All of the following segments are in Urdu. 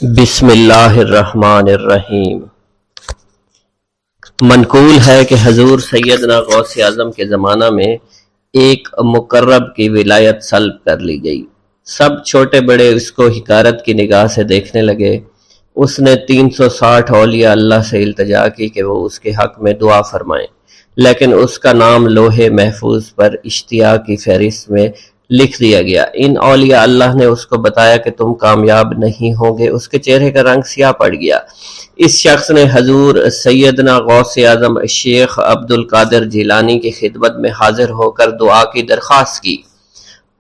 بسم اللہ الرحمن الرحیم۔ منقول ہے کہ حضور سیدنا غوث اعظم کے زمانہ میں ایک مقرب کی ولایت سلب کر لی گئی۔ سب چھوٹے بڑے اس کو حقارت کی نگاہ سے دیکھنے لگے۔ اس نے 360 اولیاء اللہ سے التجا کی کہ وہ اس کے حق میں دعا فرمائیں، لیکن اس کا نام لوح محفوظ پر اشتیاق کی فہرست میں لکھ دیا گیا۔ ان اولیاء اللہ نے اس کو بتایا کہ تم کامیاب نہیں ہوں گے۔ اس کے چہرے کا رنگ سیاہ پڑ گیا۔ اس شخص نے حضور سیدنا غوث اعظم شیخ عبد القادر جیلانی کی خدمت میں حاضر ہو کر دعا کی درخواست کی۔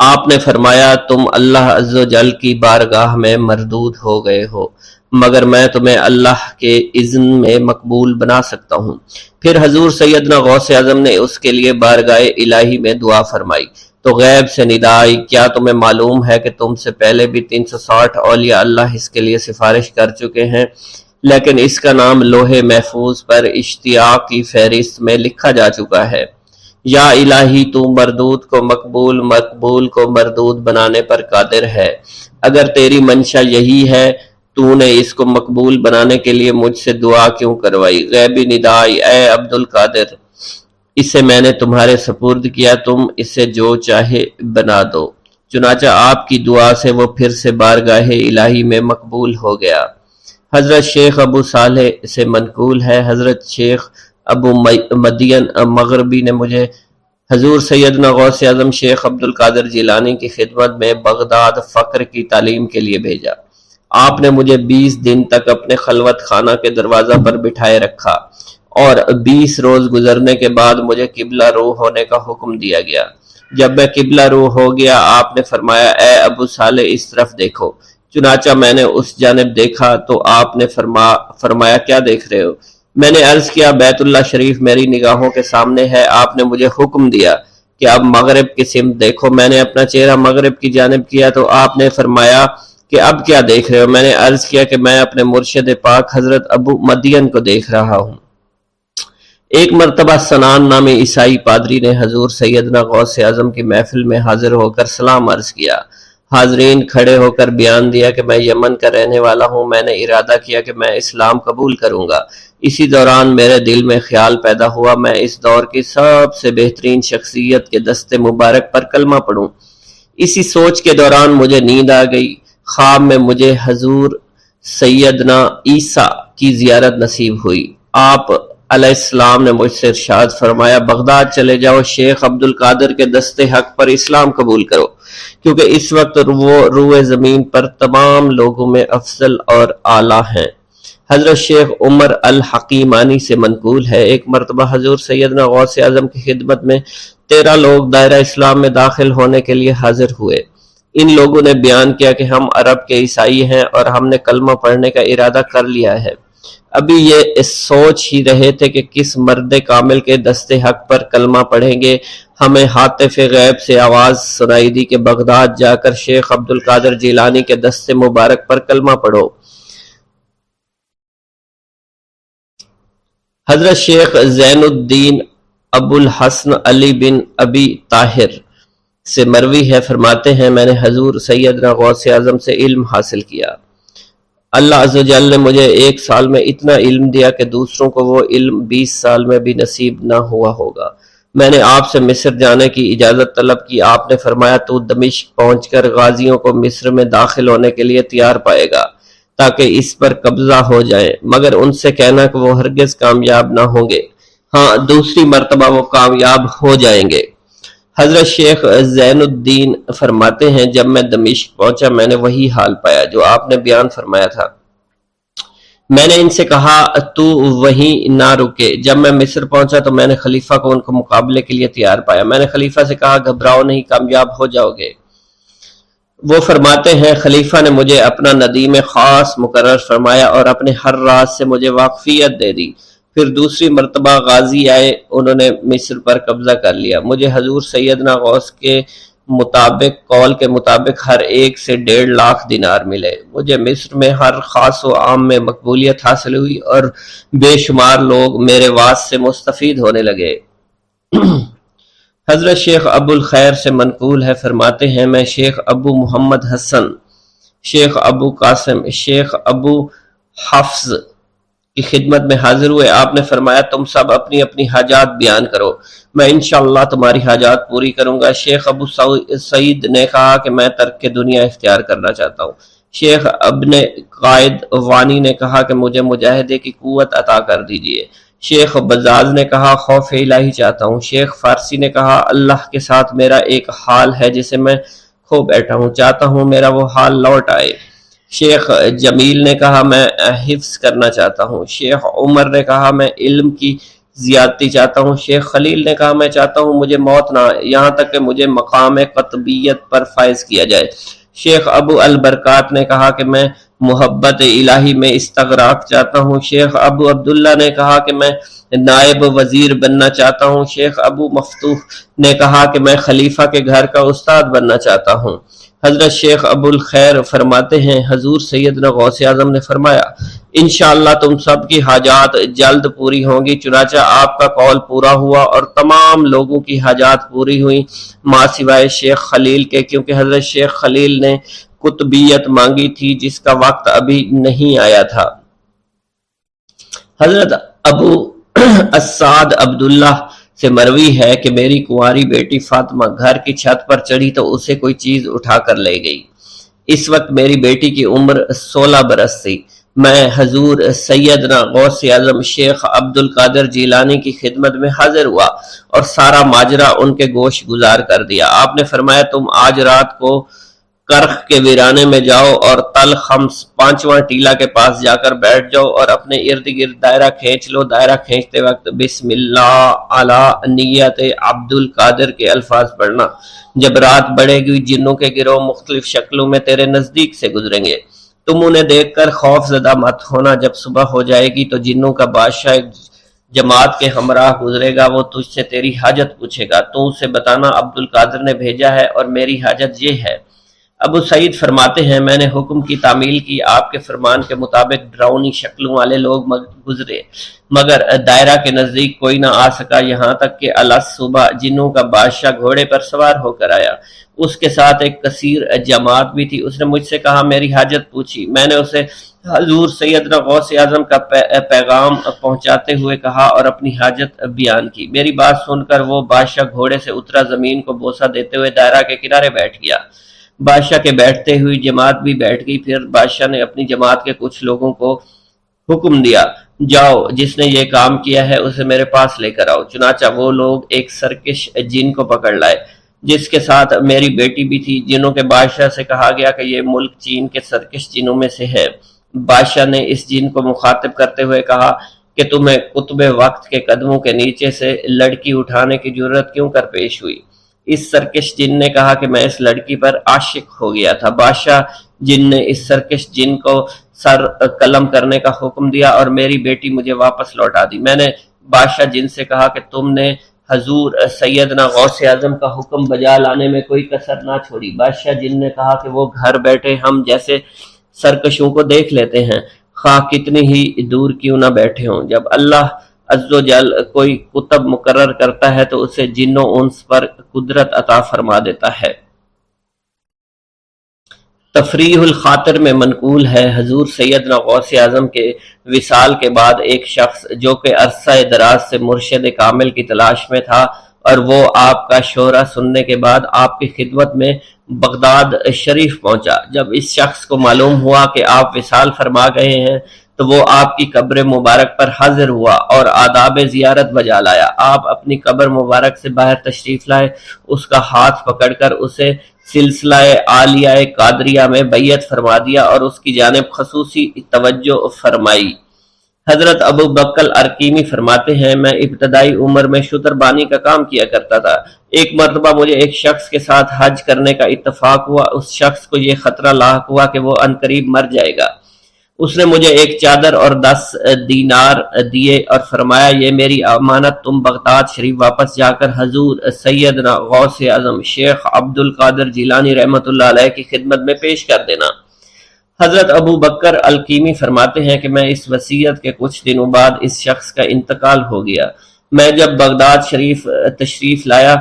آپ نے فرمایا تم اللہ عز و جل کی بارگاہ میں مردود ہو گئے ہو، مگر میں تمہیں اللہ کے اذن میں مقبول بنا سکتا ہوں۔ پھر حضور سیدنا غوث اعظم نے اس کے لیے بارگاہ الہی میں دعا فرمائی تو غیب سے ندا آئی، کیا تمہیں معلوم ہے کہ تم سے پہلے بھی 360 اولیاء اللہ اس کے لیے سفارش کر چکے ہیں، لیکن اس کا نام لوح محفوظ پر اشتیاق کی فہرست میں لکھا جا چکا ہے۔ یا الہی تو مردود کو مقبول، مقبول کو مردود بنانے پر قادر ہے۔ اگر تیری منشا یہی ہے تو نے اس کو مقبول بنانے کے لیے مجھ سے دعا کیوں کروائی؟ غیبی ندا آئی، اے عبد القادر، اسے میں نے تمہارے سپرد کیا، تم اسے جو چاہے بنا دو۔ چنانچہ آپ کی دعا سے وہ پھر سے بارگاہ الہی میں مقبول ہو گیا۔ حضرت شیخ ابو صالح سے منقول ہے، حضرت شیخ ابو مدین مغربی نے مجھے حضور سیدنا غوث اعظم شیخ عبد القادر جیلانی کی خدمت میں بغداد فقر کی تعلیم کے لیے بھیجا۔ آپ نے مجھے 20 دن تک اپنے خلوت خانہ کے دروازہ پر بٹھائے رکھا اور 20 روز گزرنے کے بعد مجھے قبلہ رو ہونے کا حکم دیا گیا۔ جب میں قبلہ رو ہو گیا، آپ نے فرمایا اے ابو صالح اس طرف دیکھو۔ چنانچہ میں نے اس جانب دیکھا تو آپ نے فرمایا کیا دیکھ رہے ہو؟ میں نے عرض کیا بیت اللہ شریف میری نگاہوں کے سامنے ہے۔ آپ نے مجھے حکم دیا کہ اب مغرب کی سمت دیکھو۔ میں نے اپنا چہرہ مغرب کی جانب کیا تو آپ نے فرمایا کہ اب کیا دیکھ رہے ہو؟ میں نے عرض کیا کہ میں اپنے مرشد پاک حضرت ابو مدین کو دیکھ رہا ہوں۔ ایک مرتبہ سنان نامی عیسائی پادری نے حضور سیدنا غوث اعظم کی محفل میں حاضر ہو کر سلام عرض کیا۔ حاضرین کھڑے ہو کر بیان دیا کہ میں یمن کا رہنے والا ہوں، میں نے ارادہ کیا کہ میں اسلام قبول کروں گا۔ اسی دوران میرے دل میں خیال پیدا ہوا میں اس دور کی سب سے بہترین شخصیت کے دست مبارک پر کلمہ پڑھوں۔ اسی سوچ کے دوران مجھے نیند آ گئی۔ خواب میں مجھے حضور سیدنا عیسیٰ کی زیارت نصیب ہوئی۔ آپ علیہ السلام نے مجھ سے ارشاد فرمایا بغداد چلے جاؤ، شیخ عبد القادر کے دست حق پر اسلام قبول کرو، کیونکہ اس وقت وہ روئے زمین پر تمام لوگوں میں افضل اور اعلیٰ ہیں۔ حضرت شیخ عمر الحکیمانی سے منقول ہے، ایک مرتبہ حضور سیدنا غوث اعظم کی خدمت میں 13 لوگ دائرہ اسلام میں داخل ہونے کے لیے حاضر ہوئے۔ ان لوگوں نے بیان کیا کہ ہم عرب کے عیسائی ہیں اور ہم نے کلمہ پڑھنے کا ارادہ کر لیا ہے۔ ابھی یہ سوچ ہی رہے تھے کہ کس مرد کامل کے دست حق پر کلمہ پڑھیں گے۔ ہمیں ہاتف غیب سے آواز سنائی دی کہ بغداد جا کر شیخ عبد القادر جیلانی کے دست مبارک پر کلمہ پڑھو۔ حضرت شیخ زین الدین ابو الحسن علی بن ابی طاہر سے مروی ہے، فرماتے ہیں میں نے حضور سیدنا غوث اعظم سے علم حاصل کیا۔ اللہ عز و جل نے مجھے 1 سال میں اتنا علم دیا کہ دوسروں کو وہ علم 20 سال میں بھی نصیب نہ ہوا ہوگا۔ میں نے آپ سے مصر جانے کی اجازت طلب کی۔ آپ نے فرمایا تو دمشق پہنچ کر غازیوں کو مصر میں داخل ہونے کے لیے تیار پائے گا تاکہ اس پر قبضہ ہو جائے، مگر ان سے کہنا کہ وہ ہرگز کامیاب نہ ہوں گے، ہاں دوسری مرتبہ وہ کامیاب ہو جائیں گے۔ حضرت شیخ زین الدین فرماتے ہیں جب میں دمشق پہنچا میں نے وہی حال پایا جو آپ نے بیان فرمایا تھا۔ میں نے ان سے کہا تو وہیں نہ رکے۔ جب میں مصر پہنچا تو میں نے خلیفہ کو ان کو مقابلے کے لیے تیار پایا۔ میں نے خلیفہ سے کہا گھبراؤ نہیں، کامیاب ہو جاؤ گے۔ وہ فرماتے ہیں خلیفہ نے مجھے اپنا ندیم خاص مقرر فرمایا اور اپنے ہر راز سے مجھے واقفیت دے دی۔ پھر دوسری مرتبہ غازی آئے، انہوں نے مصر پر قبضہ کر لیا۔ مجھے حضور سیدنا غوث کے قول کے مطابق ہر ایک سے 1.5 لاکھ دینار ملے۔ مجھے مصر میں ہر خاص و عام میں مقبولیت حاصل ہوئی اور بے شمار لوگ میرے واعظ سے مستفید ہونے لگے۔ حضرت شیخ ابو الخیر سے منقول ہے، فرماتے ہیں میں شیخ ابو محمد حسن شیخ ابو قاسم شیخ ابو حفظ کی خدمت میں حاضر ہوئے۔ آپ نے فرمایا تم سب اپنی اپنی حاجات بیان کرو، میں انشاءاللہ تمہاری حاجات پوری کروں گا۔ شیخ ابو سعید نے کہا کہ میں ترک دنیا اختیار کرنا چاہتا ہوں۔ شیخ ابن قائد وانی نے کہا کہ مجھے مجاہدے کی قوت عطا کر دیجئے۔ شیخ بزاز نے کہا خوف الہی چاہتا ہوں۔ شیخ فارسی نے کہا اللہ کے ساتھ میرا ایک حال ہے جسے میں کھو بیٹھا ہوں، چاہتا ہوں میرا وہ حال لوٹ آئے۔ شیخ جمیل نے کہا میں حفظ کرنا چاہتا ہوں۔ شیخ عمر نے کہا میں علم کی زیادتی چاہتا ہوں۔ شیخ خلیل نے کہا میں چاہتا ہوں مجھے موت نہ آئے، یہاں تک کہ مجھے مقام قطبیت پر فائز کیا جائے۔ شیخ ابو البرکات نے کہا کہ میں محبت الہی میں استغراق چاہتا ہوں۔ شیخ ابو عبداللہ نے کہا کہ میں نائب وزیر بننا چاہتا ہوں۔ شیخ ابو مفتوح نے کہا کہ میں خلیفہ کے گھر کا استاد بننا چاہتا ہوں۔ حضرت شیخ ابو الخیر فرماتے ہیں حضور سیدنا غوث اعظم نے فرمایا انشاءاللہ تم سب کی حاجات جلد پوری ہوں گی۔ چنانچہ آپ کا قول پورا ہوا اور تمام لوگوں کی حاجات پوری ہوئیں ماں سوائے شیخ خلیل کے، کیونکہ حضرت شیخ خلیل نے قطبیت مانگی تھی جس کا وقت ابھی نہیں آیا تھا۔ حضرت ابو السعد عبداللہ سے مروی ہے کہ میری کنواری بیٹی فاطمہ گھر کی چھت پر چڑھی تو اسے کوئی چیز اٹھا کر لے گئی۔ اس وقت میری بیٹی کی عمر 16 برس تھی۔ میں حضور سیدنا غوث اعظم شیخ عبد القادر جیلانی کی خدمت میں حاضر ہوا اور سارا ماجرا ان کے گوش گزار کر دیا۔ آپ نے فرمایا تم آج رات کو کرخ کے ویرانے میں جاؤ اور تل خمس 5واں ٹیلا کے پاس جا کر بیٹھ جاؤ اور اپنے ارد گرد دائرہ کھینچ لو۔ دائرہ کھینچتے وقت بسم اللہ علی نیت عبد القادر کے الفاظ پڑھنا۔ جب رات بڑھے گی جنوں کے گروہ مختلف شکلوں میں تیرے نزدیک سے گزریں گے، تم انہیں دیکھ کر خوف زدہ مت ہونا۔ جب صبح ہو جائے گی تو جنوں کا بادشاہ ایک جماعت کے ہمراہ گزرے گا، وہ تجھ سے تیری حاجت پوچھے گا، تو اسے بتانا عبد القادر نے بھیجا ہے اور میری حاجت یہ ہے۔ ابو سعید فرماتے ہیں میں نے حکم کی تعمیل کی، آپ کے فرمان کے مطابق ڈراؤنی شکلوں والے لوگ گزرے مگر دائرہ کے نزدیک کوئی نہ آ سکا، یہاں تک کہ صبح جنوں کا بادشاہ گھوڑے پر سوار ہو کر آیا، اس کے ساتھ ایک کثیر جماعت بھی تھی۔ اس نے مجھ سے کہا میری حاجت پوچھی، میں نے اسے حضور سیدنا غوث اعظم کا پیغام پہنچاتے ہوئے کہا اور اپنی حاجت بیان کی۔ میری بات سن کر وہ بادشاہ گھوڑے سے اترا، زمین کو بوسہ دیتے ہوئے دائرہ کے کنارے بیٹھ گیا۔ بادشاہ کے بیٹھتے ہوئی جماعت بھی بیٹھ گئی۔ پھر بادشاہ نے اپنی جماعت کے کچھ لوگوں کو حکم دیا جاؤ جس نے یہ کام کیا ہے اسے میرے پاس لے کر آؤ۔ چنانچہ وہ لوگ ایک سرکش جن کو پکڑ لائے جس کے ساتھ میری بیٹی بھی تھی۔ جنوں کے بادشاہ سے کہا گیا کہ یہ ملک چین کے سرکش جنوں میں سے ہے۔ بادشاہ نے اس جن کو مخاطب کرتے ہوئے کہا کہ تمہیں قطب وقت کے قدموں کے نیچے سے لڑکی اٹھانے کی جرت کیوں کر پیش ہوئی؟ اس سرکش جن نے کہا کہ میں اس لڑکی پر عاشق ہو گیا تھا۔ بادشاہ جن نے اس سرکش جن کو سر قلم کرنے کا حکم دیا اور میری بیٹی مجھے واپس لوٹا دی۔ میں نے بادشاہ جن سے کہا کہ تم نے حضور سیدنا غوث اعظم کا حکم بجا لانے میں کوئی کسر نہ چھوڑی۔ بادشاہ جن نے کہا کہ وہ گھر بیٹھے ہم جیسے سرکشوں کو دیکھ لیتے ہیں، خواہ کتنی ہی دور کیوں نہ بیٹھے ہوں۔ جب اللہ عز و جل کوئی کتب مقرر کرتا ہے تو اسے جن و انس پر قدرت عطا فرما دیتا ہے۔ تفریح الخاطر میں منقول ہے حضور سیدنا غوث اعظم کے وصال کے بعد ایک شخص جو کہ عرصہ دراز سے مرشد کامل کی تلاش میں تھا اور وہ آپ کا شورا سننے کے بعد آپ کی خدمت میں بغداد شریف پہنچا۔ جب اس شخص کو معلوم ہوا کہ آپ وصال فرما گئے ہیں تو وہ آپ کی قبر مبارک پر حاضر ہوا اور آداب زیارت بجا لایا۔ آپ اپنی قبر مبارک سے باہر تشریف لائے، اس کا ہاتھ پکڑ کر اسے سلسلہ عالیہ قادریہ میں بیعت فرما دیا اور اس کی جانب خصوصی توجہ فرمائی۔ حضرت ابو بکر ارکیمی فرماتے ہیں میں ابتدائی عمر میں شتر بانی کا کام کیا کرتا تھا۔ ایک مرتبہ مجھے ایک شخص کے ساتھ حج کرنے کا اتفاق ہوا۔ اس شخص کو یہ خطرہ لاحق ہوا کہ وہ عنقریب مر جائے گا۔ اس نے مجھے ایک چادر اور 10 دینار دیے اور فرمایا یہ میری امانت، تم بغداد شریف واپس جا کر حضور سیدنا غوث اعظم شیخ عبد القادر جیلانی رحمۃ اللہ علیہ کی خدمت میں پیش کر دینا۔ حضرت ابو بکر الکیمی فرماتے ہیں کہ میں اس وصیت کے کچھ دنوں بعد اس شخص کا انتقال ہو گیا۔ میں جب بغداد شریف تشریف لایا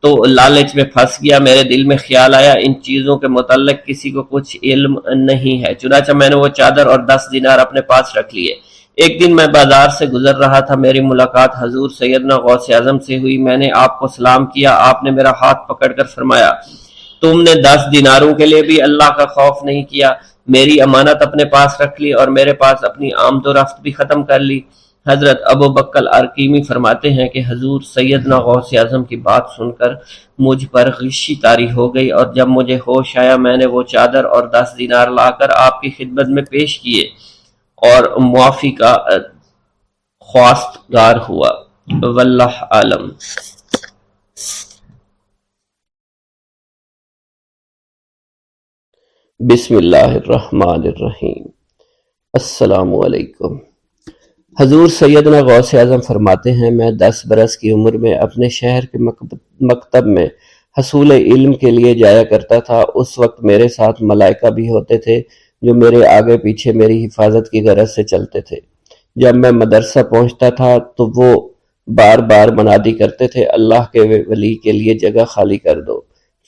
تو لالچ میں پھنس گیا۔ میرے دل میں خیال آیا ان چیزوں کے متعلق کسی کو کچھ علم نہیں ہے، چنانچہ میں نے وہ چادر اور 10 دینار اپنے پاس رکھ لیے۔ ایک دن میں بازار سے گزر رہا تھا، میری ملاقات حضور سیدنا غوث اعظم سے ہوئی۔ میں نے آپ کو سلام کیا، آپ نے میرا ہاتھ پکڑ کر فرمایا، تم نے 10 دیناروں کے لیے بھی اللہ کا خوف نہیں کیا، میری امانت اپنے پاس رکھ لی اور میرے پاس اپنی آمد و رفت بھی ختم کر لی۔ حضرت ابو بکر ارقیمی فرماتے ہیں کہ حضور سیدنا غوث اعظم کی بات سن کر مجھ پر غشی طاری ہو گئی، اور جب مجھے ہوش آیا میں نے وہ چادر اور 10 دینار لا کر آپ کی خدمت میں پیش کیے اور معافی کا خواستگار ہوا۔ واللہ عالم۔ بسم اللہ الرحمن الرحیم۔ السلام علیکم۔ حضور سیدنا غوث اعظم فرماتے ہیں، میں 10 برس کی عمر میں اپنے شہر کے مکتب میں حصول علم کے لیے جایا کرتا تھا۔ اس وقت میرے ساتھ ملائکہ بھی ہوتے تھے جو میرے آگے پیچھے میری حفاظت کی غرض سے چلتے تھے۔ جب میں مدرسہ پہنچتا تھا تو وہ بار بار منادی کرتے تھے، اللہ کے ولی کے لیے جگہ خالی کر دو،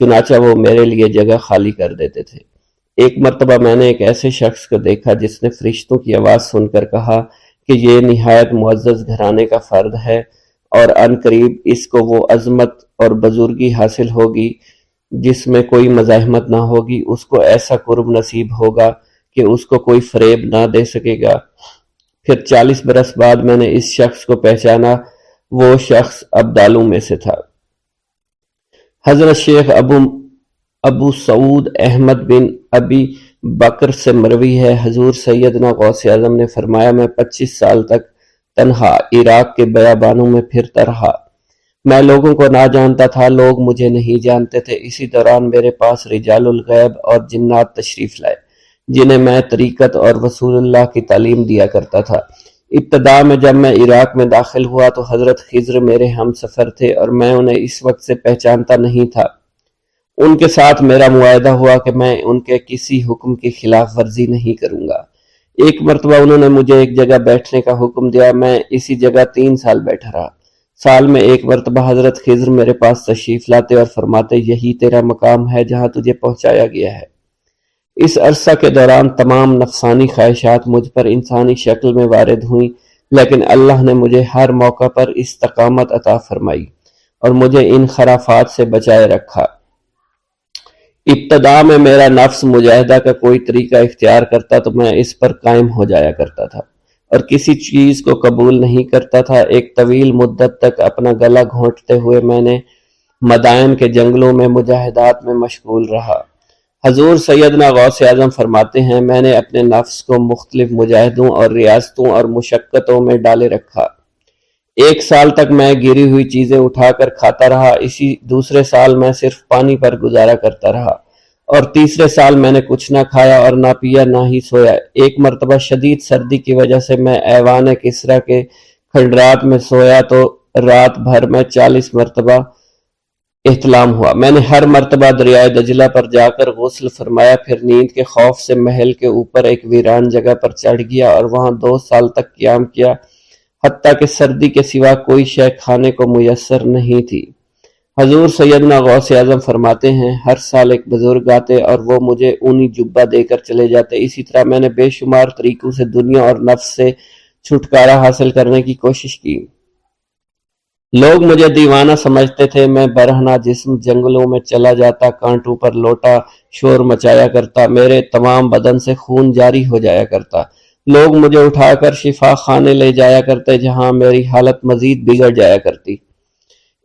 چنانچہ وہ میرے لیے جگہ خالی کر دیتے تھے۔ ایک مرتبہ میں نے ایک ایسے شخص کو دیکھا جس نے فرشتوں کی آواز سن کر کہا کہ یہ نہایت معزز گھرانے کا فرد ہے اور عن قریب اس کو وہ عظمت اور بزرگی حاصل ہوگی جس میں کوئی مزاحمت نہ ہوگی، اس کو ایسا قرب نصیب ہوگا کہ اس کو کوئی فریب نہ دے سکے گا۔ پھر 40 برس بعد میں نے اس شخص کو پہچانا، وہ شخص ابدالوں میں سے تھا۔ حضرت شیخ ابو سعود احمد بن ابی بکر سے مروی ہے، حضور سیدنا غوث اعظم نے فرمایا، میں 25 سال تک تنہا عراق کے بیابانوں میں پھرتا رہا۔ میں لوگوں کو نہ جانتا تھا، لوگ مجھے نہیں جانتے تھے۔ اسی دوران میرے پاس رجال الغیب اور جنات تشریف لائے جنہیں میں طریقت اور رسول اللہ کی تعلیم دیا کرتا تھا۔ ابتدا میں جب میں عراق میں داخل ہوا تو حضرت خضر میرے ہم سفر تھے اور میں انہیں اس وقت سے پہچانتا نہیں تھا۔ ان کے ساتھ میرا معاہدہ ہوا کہ میں ان کے کسی حکم کی خلاف ورزی نہیں کروں گا۔ ایک مرتبہ انہوں نے مجھے ایک جگہ بیٹھنے کا حکم دیا، میں اسی جگہ 3 سال بیٹھا رہا۔ سال میں ایک مرتبہ حضرت خضر میرے پاس تشریف لاتے اور فرماتے، یہی تیرا مقام ہے جہاں تجھے پہنچایا گیا ہے۔ اس عرصہ کے دوران تمام نفسانی خواہشات مجھ پر انسانی شکل میں وارد ہوئیں، لیکن اللہ نے مجھے ہر موقع پر استقامت عطا فرمائی اور مجھے ان خرافات سے بچائے رکھا۔ ابتدا میں میرا نفس مجاہدہ کا کوئی طریقہ اختیار کرتا تو میں اس پر قائم ہو جایا کرتا تھا اور کسی چیز کو قبول نہیں کرتا تھا۔ ایک طویل مدت تک اپنا گلا گھونٹتے ہوئے میں نے مدائن کے جنگلوں میں مجاہدات میں مشغول رہا۔ حضور سیدنا غوث اعظم فرماتے ہیں، میں نے اپنے نفس کو مختلف مجاہدوں اور ریاستوں اور مشقتوں میں ڈالے رکھا۔ 1 سال تک میں گری ہوئی چیزیں اٹھا کر کھاتا رہا، اسی دوسرے سال میں صرف پانی پر گزارا کرتا رہا اور تیسرے سال میں نے کچھ نہ کھایا اور نہ پیا نہ ہی سویا۔ ایک مرتبہ شدید سردی کی وجہ سے میں ایوان کسریٰ کے کھنڈرات میں سویا تو رات بھر میں 40 مرتبہ احتلام ہوا۔ میں نے ہر مرتبہ دریائے دجلہ پر جا کر غسل فرمایا، پھر نیند کے خوف سے محل کے اوپر ایک ویران جگہ پر چڑھ گیا اور وہاں 2 سال تک قیام کیا، حتیٰ کہ سردی کے سوا کوئی شے کھانے کو میسر نہیں تھی۔ حضور سیدنا غوث اعظم فرماتے ہیں، ہر سال ایک بزرگ آتے اور وہ مجھے اونی جبہ دے کر چلے جاتے۔ اسی طرح میں نے بے شمار طریقوں سے دنیا اور نفس سے چھٹکارا حاصل کرنے کی کوشش کی۔ لوگ مجھے دیوانہ سمجھتے تھے، میں برہنہ جسم جنگلوں میں چلا جاتا، کانٹوں پر لوٹا شور مچایا کرتا، میرے تمام بدن سے خون جاری ہو جایا کرتا۔ لوگ مجھے اٹھا کر شفا خانے لے جایا کرتے جہاں میری حالت مزید بگڑ جایا کرتی۔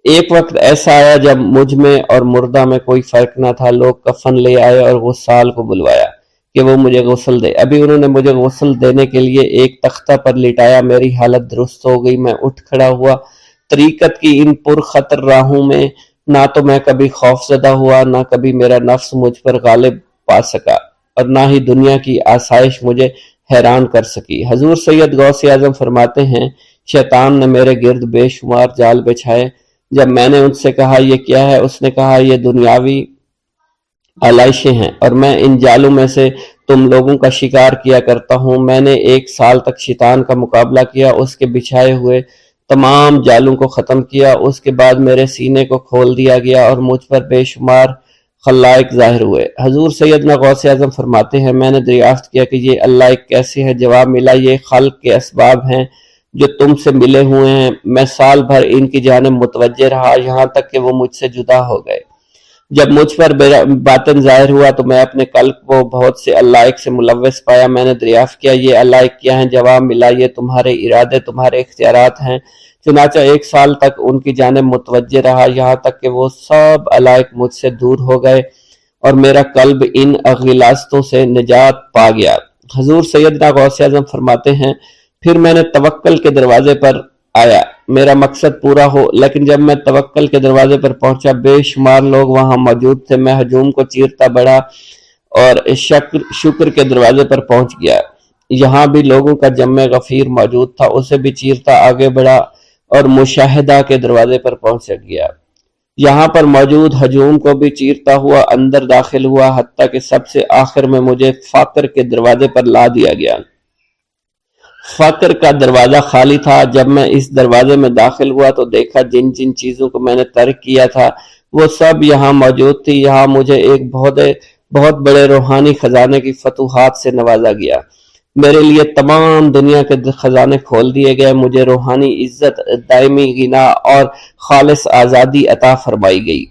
ایک وقت ایسا آیا جب مجھ میں اور مردہ میں کوئی فرق نہ تھا۔ لوگ کفن لے آئے اور غسال کو بلوایا کہ وہ مجھے غسل دے۔ ابھی انہوں نے مجھے غسل دینے کے لیے ایک تختہ پر لٹایا، میری حالت درست ہو گئی، میں اٹھ کھڑا ہوا۔ طریقت کی ان پرخطر راہوں میں نہ تو میں کبھی خوف زدہ ہوا، نہ کبھی میرا نفس مجھ پر غالب پا سکا اور نہ ہی دنیا کی آسائش مجھے حیران کر سکی۔ حضور سید غوث اعظم فرماتے ہیں، شیطان نے میرے گرد بے شمار جال بچھائے۔ جب میں نے ان سے کہا یہ کیا ہے، اس نے کہا یہ دنیاوی آلائشیں ہیں اور میں ان جالوں میں سے تم لوگوں کا شکار کیا کرتا ہوں۔ میں نے 1 سال تک شیطان کا مقابلہ کیا، اس کے بچھائے ہوئے تمام جالوں کو ختم کیا۔ اس کے بعد میرے سینے کو کھول دیا گیا اور مجھ پر بے شمار خلائق ظاہر ہوئے۔ حضور سیدنا غوث اعظم فرماتے ہیں میں نے دریافت کیا کہ یہ اللہ ایک کیسے ہے؟ جواب ملا یہ خلق کے اسباب ہیں جو تم سے ملے ہوئے ہیں۔ میں سال بھر ان کی جانب متوجہ رہا یہاں تک کہ وہ مجھ سے جدا ہو گئے۔ جب مجھ پر باطن ظاہر ہوا تو میں اپنے قلب کو بہت سے علائق سے ملوث پایا۔ میں نے دریافت کیا یہ علائق کیا ہیں؟ جواب ملا یہ تمہارے ارادے، تمہارے اختیارات ہیں۔ چنانچہ 1 سال تک ان کی جانب متوجہ رہا یہاں تک کہ وہ سب علائق مجھ سے دور ہو گئے اور میرا قلب ان غلاظتوں سے نجات پا گیا۔ حضور سیدنا غوث اعظم فرماتے ہیں پھر میں نے توکل کے دروازے پر آیا میرا مقصد پورا ہو، لیکن جب میں توکل کے دروازے پر پہنچا بے شمار لوگ وہاں موجود تھے۔ میں ہجوم کو چیرتا بڑھا اور شکر کے دروازے پر پہنچ گیا، یہاں بھی لوگوں کا جمع غفیر موجود تھا، اسے بھی چیرتا آگے بڑھا اور مشاہدہ کے دروازے پر پہنچ گیا، یہاں پر موجود ہجوم کو بھی چیرتا ہوا اندر داخل ہوا، حتیٰ کہ سب سے آخر میں مجھے فقر کے دروازے پر لا دیا گیا۔ فقر کا دروازہ خالی تھا۔ جب میں اس دروازے میں داخل ہوا تو دیکھا جن جن چیزوں کو میں نے ترک کیا تھا وہ سب یہاں موجود تھی۔ یہاں مجھے ایک بہت بڑے روحانی خزانے کی فتوحات سے نوازا گیا، میرے لیے تمام دنیا کے خزانے کھول دیے گئے، مجھے روحانی عزت، دائمی غنا اور خالص آزادی عطا فرمائی گئی۔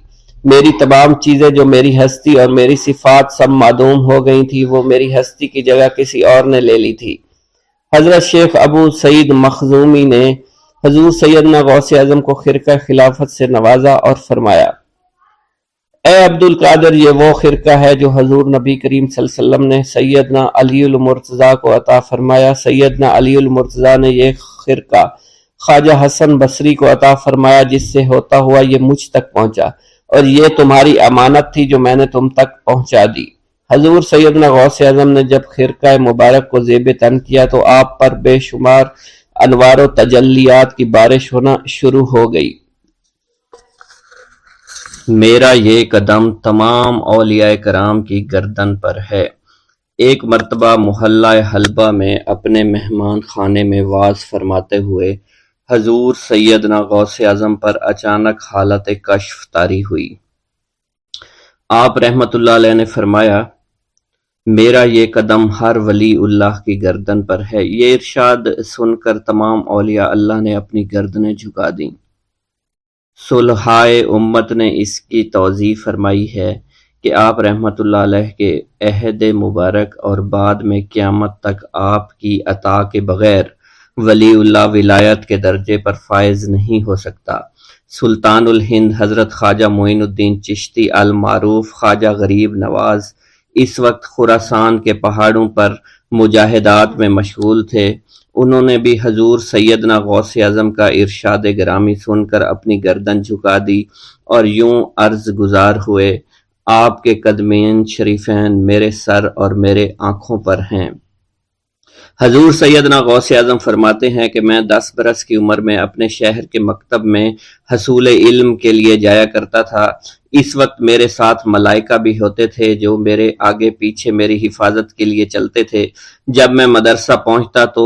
میری تمام چیزیں جو میری ہستی اور میری صفات سب معدوم ہو گئی تھی، وہ میری ہستی کی جگہ کسی اور نے لے لی تھی۔ حضرت شیخ ابو سعید مخزومی نے حضور سیدنا غوث اعظم کو خرقہ خلافت سے نوازا اور فرمایا اے عبد القادر یہ وہ خرقہ ہے جو حضور نبی کریم صلی اللہ علیہ وسلم نے سیدنا علی المرتضیٰ کو عطا فرمایا۔ سیدنا علی المرتضیٰ نے یہ خرقہ خواجہ حسن بصری کو عطا فرمایا جس سے ہوتا ہوا یہ مجھ تک پہنچا، اور یہ تمہاری امانت تھی جو میں نے تم تک پہنچا دی۔ حضور سیدنا غوث اعظم نے جب خرقہ مبارک کو زیب تن کیا تو آپ پر بے شمار انوار و تجلیات کی بارش ہونا شروع ہو گئی۔ میرا یہ قدم تمام اولیاء کرام کی گردن پر ہے۔ ایک مرتبہ محلہ حلبہ میں اپنے مہمان خانے میں واز فرماتے ہوئے حضور سیدنا غوث اعظم پر اچانک حالت کشف طاری ہوئی۔ آپ رحمت اللہ علیہ نے فرمایا میرا یہ قدم ہر ولی اللہ کی گردن پر ہے۔ یہ ارشاد سن کر تمام اولیاء اللہ نے اپنی گردنیں جھکا دیں۔ صلحائے امت نے اس کی توضیح فرمائی ہے کہ آپ رحمت اللہ علیہ کے عہد مبارک اور بعد میں قیامت تک آپ کی عطا کے بغیر ولی اللہ ولایت کے درجے پر فائز نہیں ہو سکتا۔ سلطان الہند حضرت خواجہ معین الدین چشتی المعروف خواجہ غریب نواز اس وقت خراسان کے پہاڑوں پر مجاہدات میں مشغول تھے۔ انہوں نے بھی حضور سیدنا غوث اعظم کا ارشاد گرامی سن کر اپنی گردن جھکا دی اور یوں عرض گزار ہوئے آپ کے قدمین شریفین میرے سر اور میرے آنکھوں پر ہیں۔ حضور سیدنا غوث اعظم فرماتے ہیں کہ میں 10 برس کی عمر میں اپنے شہر کے مکتب میں حصول علم کے لیے جایا کرتا تھا۔ اس وقت میرے ساتھ ملائکہ بھی ہوتے تھے جو میرے آگے پیچھے میری حفاظت کے لیے چلتے تھے۔ جب میں مدرسہ پہنچتا تو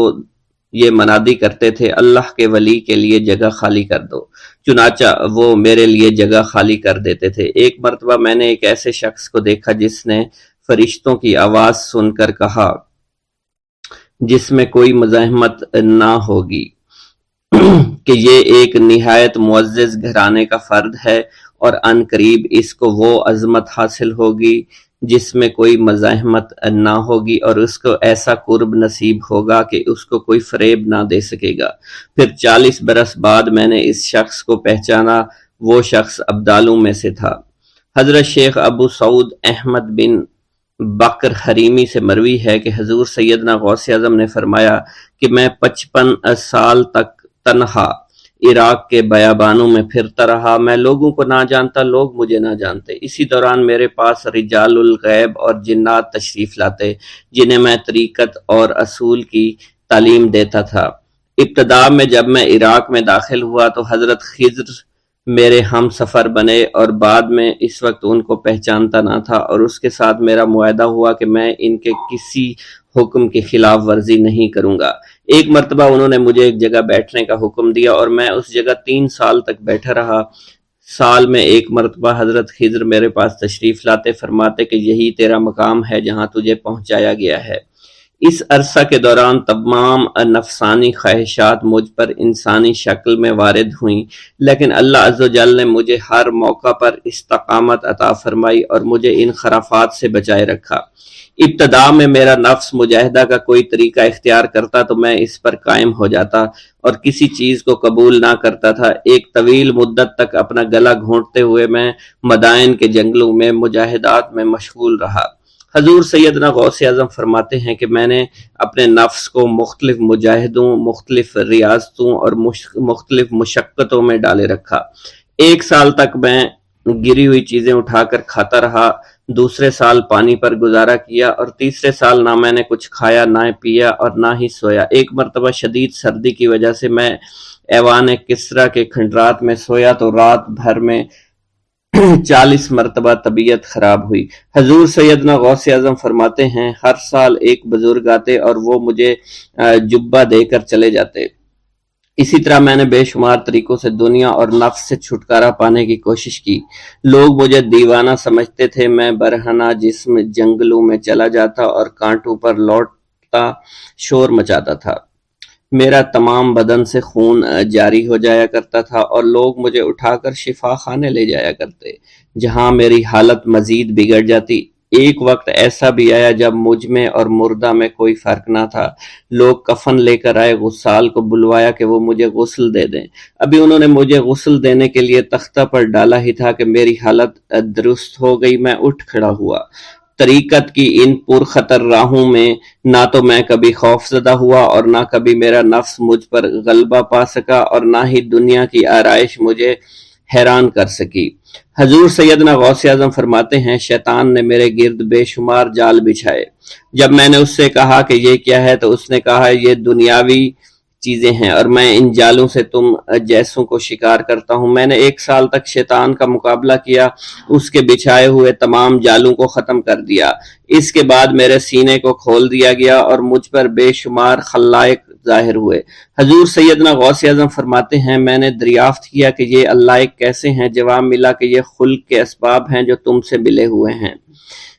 یہ منادی کرتے تھے اللہ کے ولی کے لیے جگہ خالی کر دو، چنانچہ وہ میرے لیے جگہ خالی کر دیتے تھے۔ ایک مرتبہ میں نے ایک ایسے شخص کو دیکھا جس نے فرشتوں کی آواز سن کر کہا جس میں کوئی مزاحمت نہ ہوگی کہ یہ ایک نہایت معزز گھرانے کا فرد ہے اور عن قریب اس کو وہ عظمت حاصل ہوگی جس میں کوئی مزاحمت نہ ہوگی اور اس کو ایسا قرب نصیب ہوگا کہ اس کو کوئی فریب نہ دے سکے گا۔ پھر 40 برس بعد میں نے اس شخص کو پہچانا، وہ شخص ابدالوں میں سے تھا۔ حضرت شیخ ابو سعود احمد بن بکر حریمی سے مروی ہے کہ حضور سیدنا غوث اعظم نے فرمایا کہ میں 55 سال تک تنہا عراق کے بیابانوں میں پھرتا رہا، میں لوگوں کو نہ جانتا، لوگ مجھے نہ جانتے۔ اسی دوران میرے پاس رجال الغیب اور جنات تشریف لاتے جنہیں میں طریقت اور اصول کی تعلیم دیتا تھا۔ ابتدا میں جب میں عراق میں داخل ہوا تو حضرت خضر میرے ہم سفر بنے اور بعد میں اس وقت ان کو پہچانتا نہ تھا اور اس کے ساتھ میرا معاہدہ ہوا کہ میں ان کے کسی حکم کی خلاف ورزی نہیں کروں گا۔ ایک مرتبہ انہوں نے مجھے ایک جگہ بیٹھنے کا حکم دیا اور میں اس جگہ 3 سال تک بیٹھا رہا۔ سال میں ایک مرتبہ حضرت خضر میرے پاس تشریف لاتے، فرماتے کہ یہی تیرا مقام ہے جہاں تجھے پہنچایا گیا ہے۔ اس عرصہ کے دوران تمام نفسانی خواہشات مجھ پر انسانی شکل میں وارد ہوئیں، لیکن اللہ عز و جل نے مجھے ہر موقع پر استقامت عطا فرمائی اور مجھے ان خرافات سے بچائے رکھا۔ ابتدا میں میرا نفس مجاہدہ کا کوئی طریقہ اختیار کرتا تو میں اس پر قائم ہو جاتا اور کسی چیز کو قبول نہ کرتا تھا۔ ایک طویل مدت تک اپنا گلا گھونٹتے ہوئے میں مدائن کے جنگلوں میں مجاہدات میں مشغول رہا۔ حضور سیدنا غوث اعظم فرماتے ہیں کہ میں نے اپنے نفس کو مختلف مجاہدوں، مختلف ریاضتوں اور مختلف مشقتوں میں ڈالے رکھا۔ 1 سال تک میں گری ہوئی چیزیں اٹھا کر کھاتا رہا، دوسرے سال پانی پر گزارا کیا اور تیسرے سال نہ میں نے کچھ کھایا، نہ پیا اور نہ ہی سویا۔ ایک مرتبہ شدید سردی کی وجہ سے میں ایوان کسریٰ کے کھنڈرات میں سویا تو رات بھر میں 40 مرتبہ طبیعت خراب ہوئی۔ حضور سیدنا غوث اعظم فرماتے ہیں ہر سال ایک بزرگ آتے اور وہ مجھے جبہ دے کر چلے جاتے۔ اسی طرح میں نے بے شمار طریقوں سے دنیا اور نفس سے چھٹکارا پانے کی کوشش کی۔ لوگ مجھے دیوانہ سمجھتے تھے۔ میں برہنہ جسم جنگلوں میں چلا جاتا اور کانٹوں پر لوٹتا شور مچاتا تھا۔ میرا تمام بدن سے خون جاری ہو جایا کرتا تھا اور لوگ مجھے اٹھا کر شفا خانے لے جایا کرتے، جہاں میری حالت مزید بگڑ جاتی۔ ایک وقت ایسا بھی آیا جب مجھ میں اور مردہ میں کوئی فرق نہ تھا۔ لوگ کفن لے کر آئے، غسال کو بلوایا کہ وہ مجھے غسل دے دیں۔ ابھی انہوں نے مجھے غسل دینے کے لیے تختہ پر ڈالا ہی تھا کہ میری حالت درست ہو گئی۔ میں اٹھ کھڑا ہوا۔ طریقت کی ان پرخطر راہوں میں نہ تو میں کبھی خوف زدہ ہوا اور نہ کبھی میرا نفس مجھ پر غلبہ پا سکا اور نہ ہی دنیا کی آرائش مجھے حیران کر سکی۔ حضور سیدنا غوث اعظم فرماتے ہیں شیطان نے میرے گرد بے شمار جال بچھائے۔ جب میں نے اس سے کہا کہ یہ کیا ہے تو اس نے کہا یہ دنیاوی چیزیں ہیں اور میں ان جالوں سے تم جیسوں کو شکار کرتا ہوں۔ میں نے 1 سال تک شیطان کا مقابلہ کیا، اس کے بچھائے ہوئے تمام جالوں کو ختم کر دیا۔ اس کے بعد میرے سینے کو کھول دیا گیا اور مجھ پر بے شمار خلائق ظاہر ہوئے۔ حضور سیدنا غوث اعظم فرماتے ہیں میں نے دریافت کیا کہ یہ علائق کیسے ہیں؟ جواب ملا کہ یہ خلق کے اسباب ہیں جو تم سے ملے ہوئے ہیں۔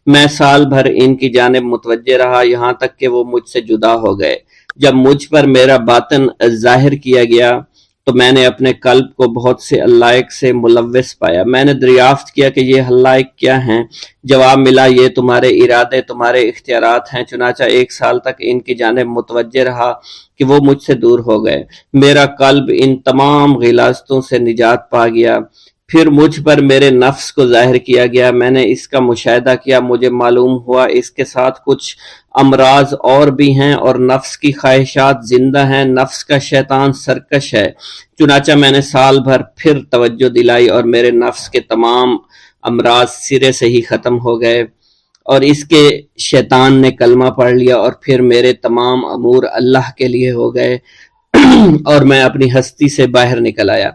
میں سال بھر ان کی جانب متوجہ رہا، یہاں تک کہ وہ مجھ سے جدا ہو گئے۔ جب مجھ پر میرا باطن ظاہر کیا گیا تو میں نے اپنے قلب کو بہت سے علائق سے ملوث پایا۔ میں نے دریافت کیا کہ یہ علائق کیا ہیں؟ جواب ملا یہ تمہارے ارادے، تمہارے اختیارات ہیں۔ چنانچہ 1 سال تک ان کی جانب متوجہ رہا کہ وہ مجھ سے دور ہو گئے۔ میرا قلب ان تمام غلاظتوں سے نجات پا گیا۔ پھر مجھ پر میرے نفس کو ظاہر کیا گیا، میں نے اس کا مشاہدہ کیا، مجھے معلوم ہوا اس کے ساتھ کچھ امراض اور بھی ہیں اور نفس کی خواہشات زندہ ہیں، نفس کا شیطان سرکش ہے۔ چنانچہ میں نے سال بھر پھر توجہ دلائی اور میرے نفس کے تمام امراض سرے سے ہی ختم ہو گئے اور اس کے شیطان نے کلمہ پڑھ لیا اور پھر میرے تمام امور اللہ کے لیے ہو گئے اور میں اپنی ہستی سے باہر نکل آیا۔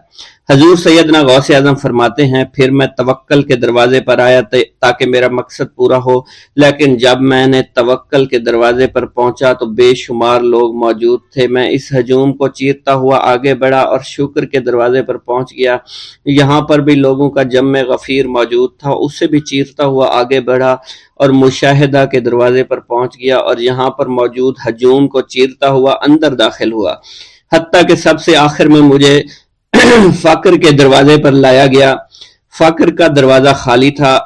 حضور سیدنا غوث اعظم فرماتے ہیں پھر میں توکل کے دروازے پر آیا تاکہ میرا مقصد پورا ہو، لیکن جب میں نے توکل کے دروازے پر پہنچا تو بے شمار لوگ موجود تھے۔ میں اس ہجوم کو چیرتا ہوا آگے بڑھا اور شکر کے دروازے پر پہنچ گیا، یہاں پر بھی لوگوں کا جمع غفیر موجود تھا، اسے بھی چیرتا ہوا آگے بڑھا اور مشاہدہ کے دروازے پر پہنچ گیا اور یہاں پر موجود ہجوم کو چیرتا ہوا اندر داخل ہوا، حتیٰ کہ سب سے آخر میں مجھے فقر کے دروازے پر لایا گیا۔ فقر کا دروازہ خالی تھا۔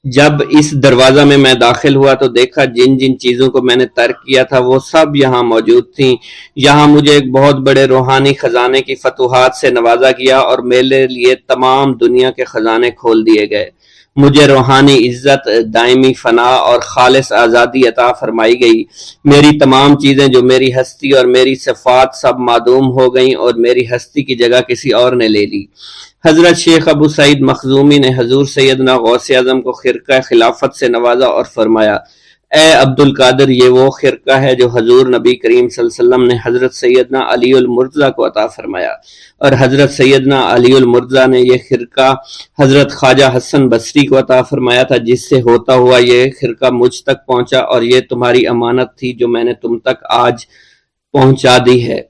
جب اس دروازہ میں داخل ہوا تو دیکھا جن جن چیزوں کو میں نے ترک کیا تھا وہ سب یہاں موجود تھیں۔ یہاں مجھے ایک بہت بڑے روحانی خزانے کی فتوحات سے نوازا گیا اور میرے لیے تمام دنیا کے خزانے کھول دیے گئے۔ مجھے روحانی عزت، دائمی فنا اور خالص آزادی عطا فرمائی گئی۔ میری تمام چیزیں جو میری ہستی اور میری صفات سب معدوم ہو گئیں اور میری ہستی کی جگہ کسی اور نے لے لی۔ حضرت شیخ ابو سعید مخزومی نے حضور سیدنا غوث اعظم کو خرقہ خلافت سے نوازا اور فرمایا اے عبد القادر، یہ وہ خرقہ ہے جو حضور نبی کریم صلی اللہ علیہ وسلم نے حضرت سیدنا علی المرتضیٰ کو عطا فرمایا، اور حضرت سیدنا علی المرتضیٰ نے یہ خرقہ حضرت خواجہ حسن بصری کو عطا فرمایا تھا، جس سے ہوتا ہوا یہ خرقہ مجھ تک پہنچا، اور یہ تمہاری امانت تھی جو میں نے تم تک آج پہنچا دی ہے۔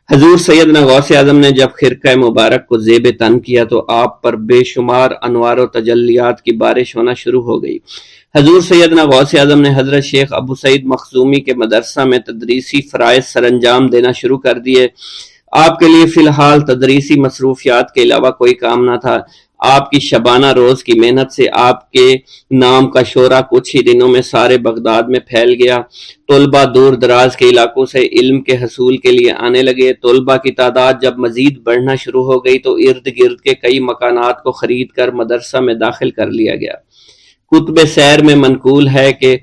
حضور سیدنا غوث اعظم نے جب خرقہ مبارک کو زیب تن کیا تو آپ پر بے شمار انوار و تجلیات کی بارش ہونا شروع ہو گئی۔ حضور سیدنا غوث اعظم نے حضرت شیخ ابو سعید مخزومی کے مدرسہ میں تدریسی فرائض سر انجام دینا شروع کر دیے۔ آپ کے لیے فی الحال تدریسی مصروفیات کے علاوہ کوئی کام نہ تھا۔ آپ کی شبانہ روز کی محنت سے آپ کے نام کا شہرہ کچھ ہی دنوں میں سارے بغداد میں پھیل گیا۔ طلبہ دور دراز کے علاقوں سے علم کے حصول کے لیے آنے لگے۔ طلبہ کی تعداد جب مزید بڑھنا شروع ہو گئی تو ارد گرد کے کئی مکانات کو خرید کر مدرسہ میں داخل کر لیا گیا۔ کتب سیر میں منقول ہے کہ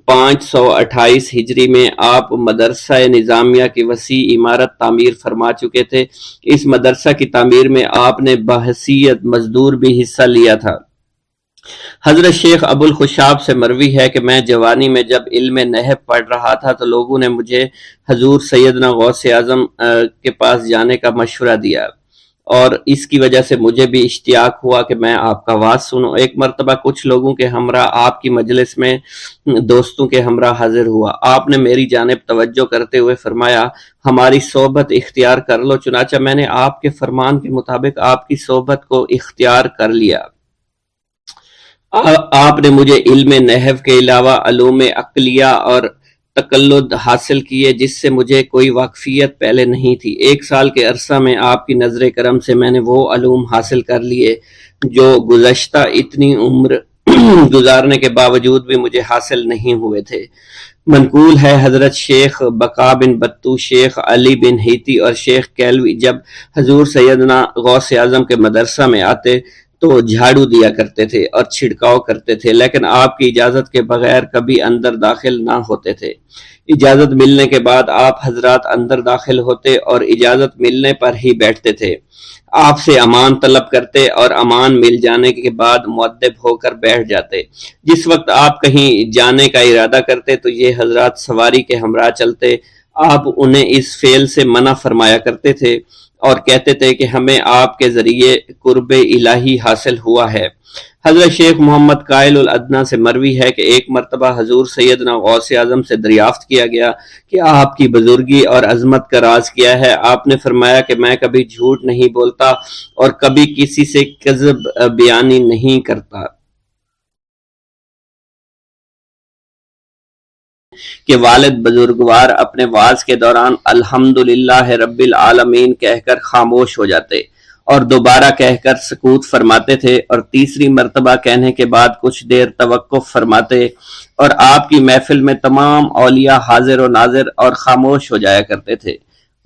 528 ہجری میں آپ مدرسہ نظامیہ کی وسیع عمارت تعمیر فرما چکے تھے۔ اس مدرسہ کی تعمیر میں آپ نے بحیثیت مزدور بھی حصہ لیا تھا۔ حضرت شیخ ابو الخشاب سے مروی ہے کہ میں جوانی میں جب علم نحو پڑھ رہا تھا تو لوگوں نے مجھے حضور سیدنا غوث اعظم کے پاس جانے کا مشورہ دیا اور اس کی وجہ سے مجھے بھی اشتیاق ہوا کہ میں آپ کا واز سنوں۔ ایک مرتبہ کچھ لوگوں کے ہمراہ آپ کی مجلس میں دوستوں کے ہمراہ حاضر ہوا۔ آپ نے میری جانب توجہ کرتے ہوئے فرمایا، ہماری صحبت اختیار کر لو۔ چنانچہ میں نے آپ کے فرمان کے مطابق آپ کی صحبت کو اختیار کر لیا۔ آپ نے مجھے علم نحو کے علاوہ علوم عقلیہ اور تقلد حاصل کیے جس سے مجھے کوئی واقفیت پہلے نہیں تھی۔ 1 سال کے عرصہ میں آپ کی نظر کرم سے میں نے وہ علوم حاصل کر لیے جو گزشتہ اتنی عمر گزارنے کے باوجود بھی مجھے حاصل نہیں ہوئے تھے۔ منقول ہے حضرت شیخ بقا بن بطو، شیخ علی بن ہیتی اور شیخ کیلوی جب حضور سیدنا غوث اعظم کے مدرسہ میں آتے تو جھاڑو دیا کرتے تھے اور چھڑکاؤ کرتے تھے، لیکن آپ کی اجازت کے بغیر کبھی اندر داخل نہ ہوتے تھے۔ اجازت ملنے کے بعد آپ حضرات اندر داخل ہوتے اور اجازت ملنے پر ہی بیٹھتے تھے۔ آپ سے امان طلب کرتے اور امان مل جانے کے بعد مؤدب ہو کر بیٹھ جاتے۔ جس وقت آپ کہیں جانے کا ارادہ کرتے تو یہ حضرات سواری کے ہمراہ چلتے۔ آپ انہیں اس فعل سے منع فرمایا کرتے تھے اور کہتے تھے کہ ہمیں آپ کے ذریعے قرب الہی حاصل ہوا ہے۔ حضرت شیخ محمد قائل الادنیٰ سے مروی ہے کہ ایک مرتبہ حضور سیدنا غوث اعظم سے دریافت کیا گیا کہ آپ کی بزرگی اور عظمت کا راز کیا ہے۔ آپ نے فرمایا کہ میں کبھی جھوٹ نہیں بولتا اور کبھی کسی سے کذب بیانی نہیں کرتا، کہ والد بزرگوار اپنے واز کے دوران الحمدللہ رب العالمین کہہ کر خاموش ہو جاتے اور دوبارہ کہہ کر سکوت فرماتے تھے اور تیسری مرتبہ کہنے کے بعد کچھ دیر توقف فرماتے، اور آپ کی محفل میں تمام اولیاء حاضر و ناظر اور خاموش ہو جایا کرتے تھے۔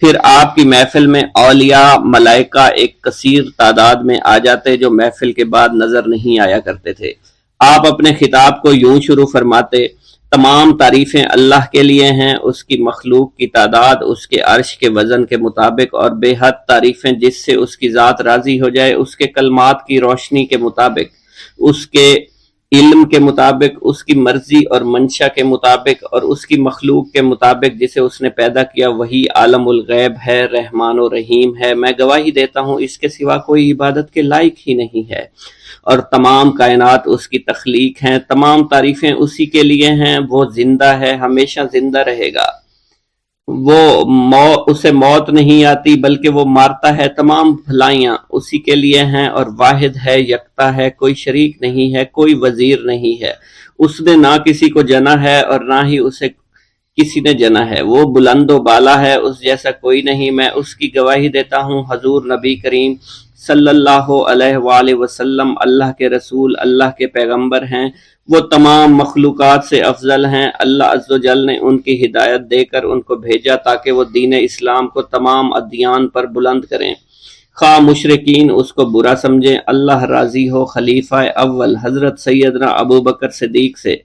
پھر آپ کی محفل میں اولیاء ملائکہ ایک کثیر تعداد میں آ جاتے جو محفل کے بعد نظر نہیں آیا کرتے تھے۔ آپ اپنے خطاب کو یوں شروع فرماتے، تمام تعریفیں اللہ کے لیے ہیں، اس کی مخلوق کی تعداد اس کے عرش کے وزن کے مطابق اور بے حد تعریفیں جس سے اس کی ذات راضی ہو جائے، اس کے کلمات کی روشنی کے مطابق، اس کے علم کے مطابق، اس کی مرضی اور منشا کے مطابق اور اس کی مخلوق کے مطابق جسے اس نے پیدا کیا، وہی عالم الغیب ہے، رحمان و رحیم ہے۔ میں گواہی دیتا ہوں اس کے سوا کوئی عبادت کے لائق ہی نہیں ہے، اور تمام کائنات اس کی تخلیق ہیں، تمام تعریفیں اسی کے لیے ہیں۔ وہ زندہ ہے، ہمیشہ زندہ رہے گا، اسے موت نہیں آتی بلکہ وہ مارتا ہے، تمام بھلائیاں اسی کے لیے ہیں، اور واحد ہے، یکتا ہے، کوئی شریک نہیں ہے، کوئی وزیر نہیں ہے۔ اس نے نہ کسی کو جنا ہے اور نہ ہی اسے کسی نے جنا ہے، وہ بلند و بالا ہے، اس جیسا کوئی نہیں۔ میں اس کی گواہی دیتا ہوں حضور نبی کریم صلی اللہ علیہ وآلہ وسلم اللہ کے رسول، اللہ کے پیغمبر ہیں، وہ تمام مخلوقات سے افضل ہیں۔ اللہ عز و جل نے ان کی ہدایت دے کر ان کو بھیجا تاکہ وہ دین اسلام کو تمام ادیان پر بلند کریں، خواہ مشرکین اس کو برا سمجھیں۔ اللہ راضی ہو خلیفہ اول حضرت سیدنا ابو بکر صدیق سے،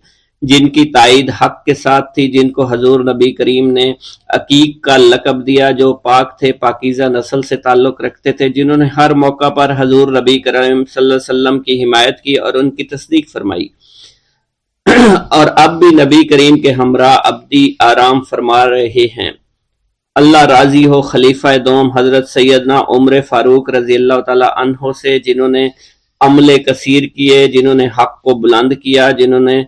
جن کی تائید حق کے ساتھ تھی، جن کو حضور نبی کریم نے عقیق کا لقب دیا، جو پاک تھے، پاکیزہ نسل سے تعلق رکھتے تھے، جنہوں نے ہر موقع پر حضور نبی کریم صلی اللہ علیہ وسلم کی حمایت کی اور ان کی تصدیق فرمائی، اور اب بھی نبی کریم کے ہمراہ ابدی آرام فرما رہے ہیں۔ اللہ راضی ہو خلیفہ دوم حضرت سیدنا عمر فاروق رضی اللہ تعالی عنہ سے، جنہوں نے عمل کثیر کیے، جنہوں نے حق کو بلند کیا، جنہوں نے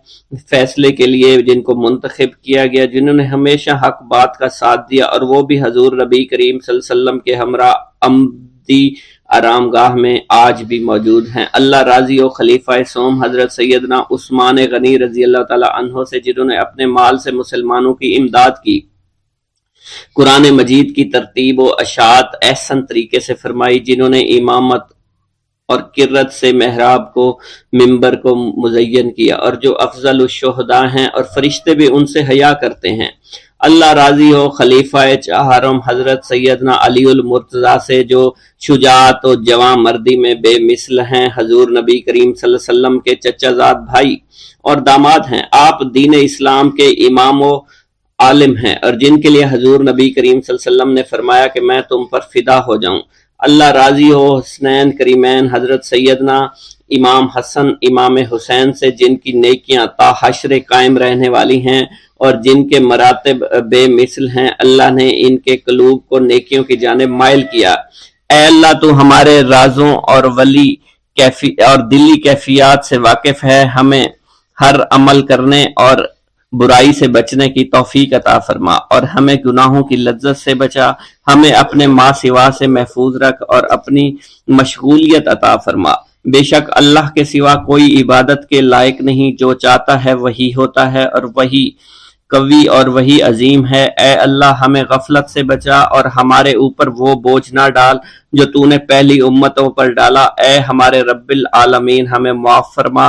فیصلے کے لیے جن کو منتخب کیا گیا، جنہوں نے ہمیشہ حق بات کا ساتھ دیا، اور وہ بھی حضور نبی کریم صلی اللہ علیہ وسلم کے ہمراہ عمدی آرام گاہ میں آج بھی موجود ہیں۔ اللہ راضی ہو خلیفہ سوم حضرت سیدنا عثمان غنی رضی اللہ تعالی عنہ سے، جنہوں نے اپنے مال سے مسلمانوں کی امداد کی، قرآن مجید کی ترتیب و اشاعت احسن طریقے سے فرمائی، جنہوں نے امامت اور قرت سے محراب کو ممبر کو مزین کیا، اور جو افضل الشہداء ہیں اور فرشتے بھی ان سے حیا کرتے ہیں۔ اللہ راضی ہو خلیفہ چہارم حضرت سیدنا علی المرتضیٰ سے، جو شجاعت و جواں مردی میں بے مثل ہیں، حضور نبی کریم صلی اللہ علیہ وسلم کے چچا زاد بھائی اور داماد ہیں۔ آپ دین اسلام کے امام و عالم ہیں، اور جن کے لیے حضور نبی کریم صلی اللہ علیہ وسلم نے فرمایا کہ میں تم پر فدا ہو جاؤں۔ اللہ راضی ہو حسنین کریمین حضرت سیدنا امام حسن امام حسین سے، جن کی نیکیاں تا حشر قائم رہنے والی ہیں اور جن کے مراتب بے مثل ہیں۔ اللہ نے ان کے قلوب کو نیکیوں کی جانب مائل کیا۔ اے اللہ تو ہمارے رازوں اور دلی کیفیات سے واقف ہے، ہمیں ہر عمل کرنے اور برائی سے بچنے کی توفیق عطا فرما، اور ہمیں گناہوں کی لذت سے بچا، ہمیں اپنے ما سوا سے محفوظ رکھ اور اپنی مشغولیت عطا فرما۔ بے شک اللہ کے سوا کوئی عبادت کے لائق نہیں، جو چاہتا ہے وہی ہوتا ہے، اور وہی قوی اور وہی عظیم ہے۔ اے اللہ ہمیں غفلت سے بچا اور ہمارے اوپر وہ بوجھ نہ ڈال جو تو نے پہلی امتوں پر ڈالا۔ اے ہمارے رب العالمین ہمیں معاف فرما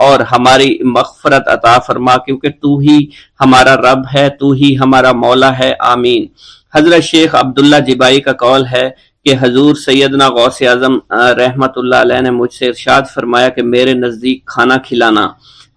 اور ہماری مغفرت عطا فرما، کیونکہ تو ہی ہمارا رب ہے، تو ہی ہمارا مولا ہے، آمین۔ حضرت شیخ عبداللہ جبائی کا قول ہے کہ حضور سیدنا غوث اعظم رحمت اللہ علیہ نے مجھ سے ارشاد فرمایا کہ میرے نزدیک کھانا کھلانا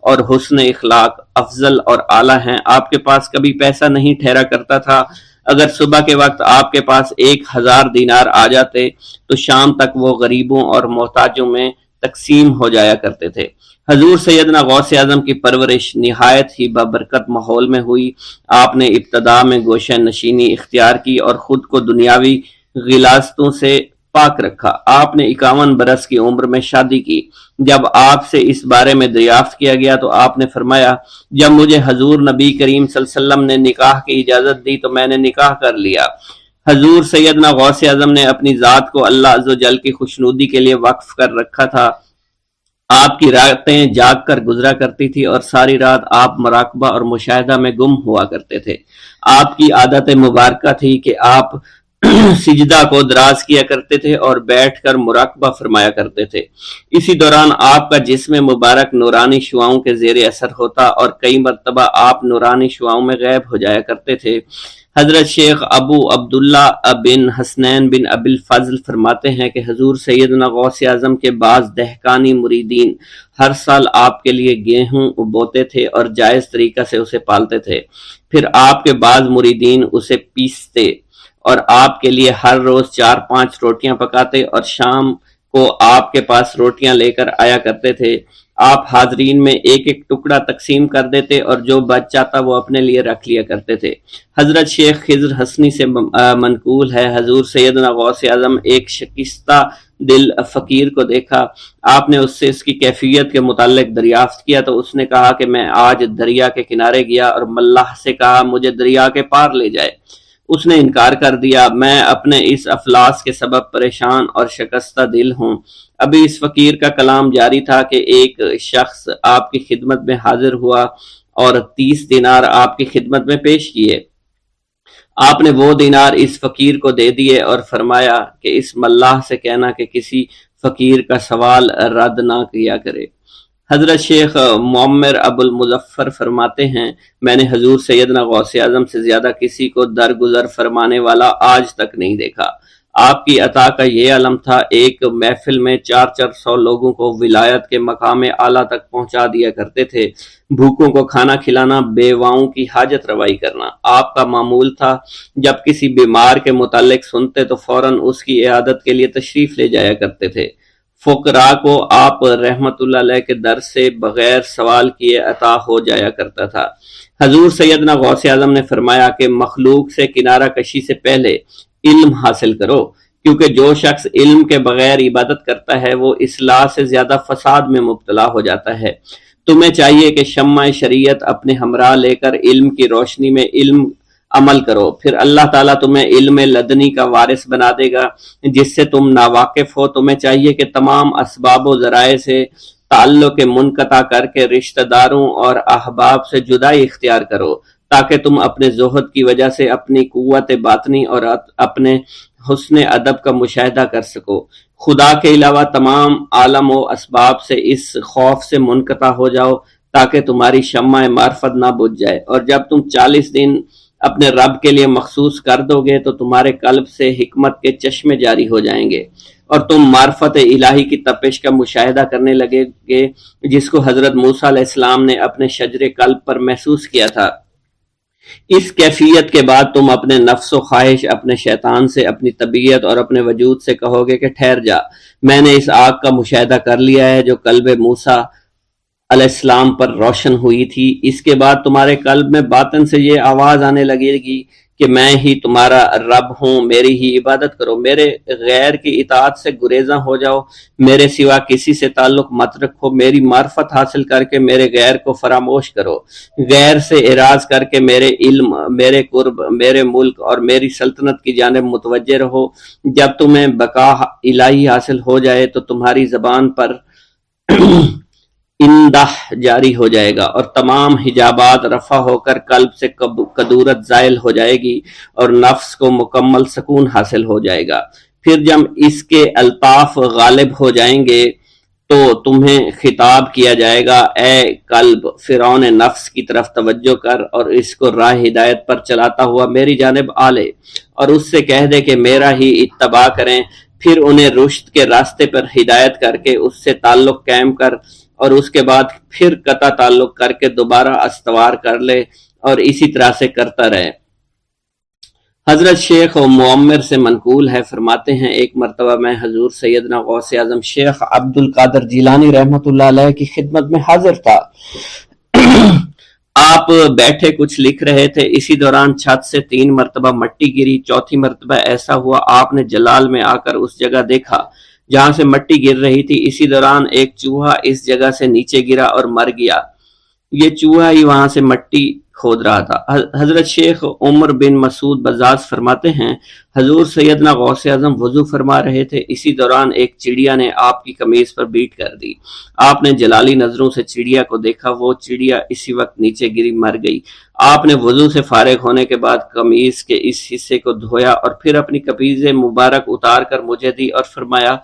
اور حسن اخلاق افضل اور اعلیٰ ہیں۔ آپ کے پاس کبھی پیسہ نہیں ٹھہرا کرتا تھا، اگر صبح کے وقت آپ کے پاس 1000 دینار آ جاتے تو شام تک وہ غریبوں اور محتاجوں میں تقسیم ہو جایا کرتے تھے۔ حضور سیدنا غوث اعظم کی پرورش نہایت ہی بابرکت ماحول میں ہوئی۔ آپ نے ابتدا میں گوشہ نشینی اختیار کی اور خود کو دنیاوی غلاظتوں سے پاک رکھا۔ آپ نے 51 برس کی عمر میں شادی کی۔ جب آپ سے اس بارے میں دریافت کیا گیا تو آپ نے فرمایا، جب مجھے حضور نبی کریم صلی اللہ علیہ وسلم نے نکاح کی اجازت دی تو میں نے نکاح کر لیا۔ حضور سیدنا غوث اعظم نے اپنی ذات کو اللہ عز و جل کی خوشنودی کے لیے وقف کر رکھا تھا۔ آپ کی راتیں جاگ کر گزرا کرتی تھی اور ساری رات آپ مراقبہ اور مشاہدہ میں گم ہوا کرتے تھے۔ آپ کی عادت مبارکہ تھی کہ آپ سجدہ کو دراز کیا کرتے تھے اور بیٹھ کر مراقبہ فرمایا کرتے تھے۔ اسی دوران آپ کا جسم مبارک نورانی شعاؤں کے زیر اثر ہوتا اور کئی مرتبہ آپ نورانی شعاؤں میں غائب ہو جایا کرتے تھے۔ حضرت شیخ ابو عبداللہ بن حسنین بن ابی الفضل فرماتے ہیں کہ حضور سیدنا غوث اعظم کے بعض دہقانی مریدین ہر سال آپ کے لیے گیہوں بوتے تھے اور جائز طریقہ سے اسے پالتے تھے۔ پھر آپ کے بعض مریدین اسے پیستے اور آپ کے لیے ہر روز 4-5 روٹیاں پکاتے اور شام کو آپ کے پاس روٹیاں لے کر آیا کرتے تھے۔ آپ حاضرین میں ایک ایک ٹکڑا تقسیم کر دیتے اور جو بچ جاتا وہ اپنے لیے رکھ لیا کرتے تھے۔ حضرت شیخ خضر حسنی سے منقول ہے، حضور سیدنا غوث اعظم ایک شکستہ دل فقیر کو دیکھا۔ آپ نے اس سے اس کی کیفیت کے متعلق دریافت کیا تو اس نے کہا کہ میں آج دریا کے کنارے گیا اور ملاح سے کہا مجھے دریا کے پار لے جائے۔ اس نے انکار کر دیا۔ میں اپنے اس افلاس کے سبب پریشان اور شکستہ دل ہوں۔ ابھی اس فقیر کا کلام جاری تھا کہ ایک شخص آپ کی خدمت میں حاضر ہوا اور 30 دینار آپ کی خدمت میں پیش کیے۔ آپ نے وہ دینار اس فقیر کو دے دیے اور فرمایا کہ اس ملاح سے کہنا کہ کسی فقیر کا سوال رد نہ کیا کرے۔ حضرت شیخ معمر ابو المظفر فرماتے ہیں، میں نے حضور سیدنا غوث اعظم سے زیادہ کسی کو درگزر فرمانے والا آج تک نہیں دیکھا۔ آپ کی عطا کا یہ علم تھا، ایک محفل میں 400 لوگوں کو ولایت کے مقام اعلیٰ تک پہنچا دیا کرتے تھے، بھوکوں کو کھانا کھلانا، بیواؤں کی حاجت روائی کرنا۔ آپ کا معمول تھا جب کسی بیمار کے متعلق سنتے تو فوراً اس کی عیادت کے لیے تشریف لے جایا کرتے تھے۔ فقراء کو آپ رحمت اللہ علیہ کے در سے بغیر سوال کیے عطا ہو جایا کرتا تھا۔ حضور سیدنا غوث اعظم نے فرمایا کہ مخلوق سے کنارہ کشی سے پہلے علم حاصل کرو، کیونکہ جو شخص علم کے بغیر عبادت کرتا ہے وہ اصلاح سے زیادہ فساد میں مبتلا ہو جاتا ہے۔ تمہیں چاہیے کہ شمع شریعت اپنے ہمراہ لے کر علم کی روشنی میں علم عمل کرو، پھر اللہ تعالیٰ تمہیں علم لدنی کا وارث بنا دے گا جس سے تم ناواقف ہو۔ تمہیں چاہیے کہ تمام اسباب و ذرائع سے تعلق منقطع کر کے رشتہ داروں اور احباب سے جدائی اختیار کرو، تاکہ تم اپنے زہد کی وجہ سے اپنی قوت باطنی اور اپنے حسن ادب کا مشاہدہ کر سکو۔ خدا کے علاوہ تمام عالم و اسباب سے اس خوف سے منقطع ہو جاؤ تاکہ تمہاری شمع معرفت نہ بجھ جائے، اور جب تم 40 دن اپنے رب کے لیے مخصوص کر دو گے تو تمہارے قلب سے حکمت کے چشمے جاری ہو جائیں گے اور تم معرفت الہی کی تپش کا مشاہدہ کرنے لگے گے جس کو حضرت موسیٰ علیہ السلام نے اپنے شجر قلب پر محسوس کیا تھا۔ اس کیفیت کے بعد تم اپنے نفس و خواہش، اپنے شیطان سے، اپنی طبیعت اور اپنے وجود سے کہو گے کہ ٹھہر جا، میں نے اس آگ کا مشاہدہ کر لیا ہے جو قلب موسیٰ علیہ السلام پر روشن ہوئی تھی۔ اس کے بعد تمہارے قلب میں باطن سے یہ آواز آنے لگے گی کہ میں ہی تمہارا رب ہوں، میری ہی عبادت کرو، میرے غیر کی اطاعت سے گریزاں ہو جاؤ، میرے سوا کسی سے تعلق مت رکھو، میری معرفت حاصل کر کے میرے غیر کو فراموش کرو، غیر سے اعراض کر کے میرے علم، میرے قرب، میرے ملک اور میری سلطنت کی جانب متوجہ رہو۔ جب تمہیں بقا الہی حاصل ہو جائے تو تمہاری زبان پر اندہ جاری ہو جائے گا اور تمام حجابات رفع ہو کر قلب سے کدورت زائل ہو جائے گی اور نفس کو مکمل سکون حاصل ہو جائے گا۔ پھر جب اس کے الطاف غالب ہو جائیں گے تو تمہیں خطاب کیا جائے گا، اے قلب، فرعون نفس کی طرف توجہ کر اور اس کو راہ ہدایت پر چلاتا ہوا میری جانب آ لے اور اس سے کہہ دے کہ میرا ہی اتباع کریں، پھر انہیں رشد کے راستے پر ہدایت کر کے اس سے تعلق قائم کر اور اس کے بعد پھر قطع تعلق کر کے دوبارہ استوار کر لے اور اسی طرح سے کرتا رہے۔ حضرت شیخ و معمر سے منقول ہے، فرماتے ہیں ایک مرتبہ میں حضور سیدنا غوث اعظم شیخ عبد القادر جیلانی رحمۃ اللہ علیہ کی خدمت میں حاضر تھا۔ آپ بیٹھے کچھ لکھ رہے تھے، اسی دوران چھت سے 3 مرتبہ مٹی گری، چوتھی مرتبہ ایسا ہوا آپ نے جلال میں آ کر اس جگہ دیکھا جہاں سے مٹی گر رہی تھی۔ اسی دوران ایک چوہا اس جگہ سے نیچے گرا اور مر گیا، یہ چوہا ہی وہاں سے مٹی کھود رہا تھا۔ حضرت شیخ عمر بن مسعود بزاز فرماتے ہیں حضور سیدنا غوث اعظم وضو فرما رہے تھے، اسی دوران ایک چڑیا نے آپ کی قمیض پر بیٹ کر دی۔ آپ نے جلالی نظروں سے چڑیا کو دیکھا، وہ چڑیا اسی وقت نیچے گری مر گئی۔ آپ نے وضو سے فارغ ہونے کے بعد قمیض کے اس حصے کو دھویا اور پھر اپنی قمیض مبارک اتار کر مجھے دی اور فرمایا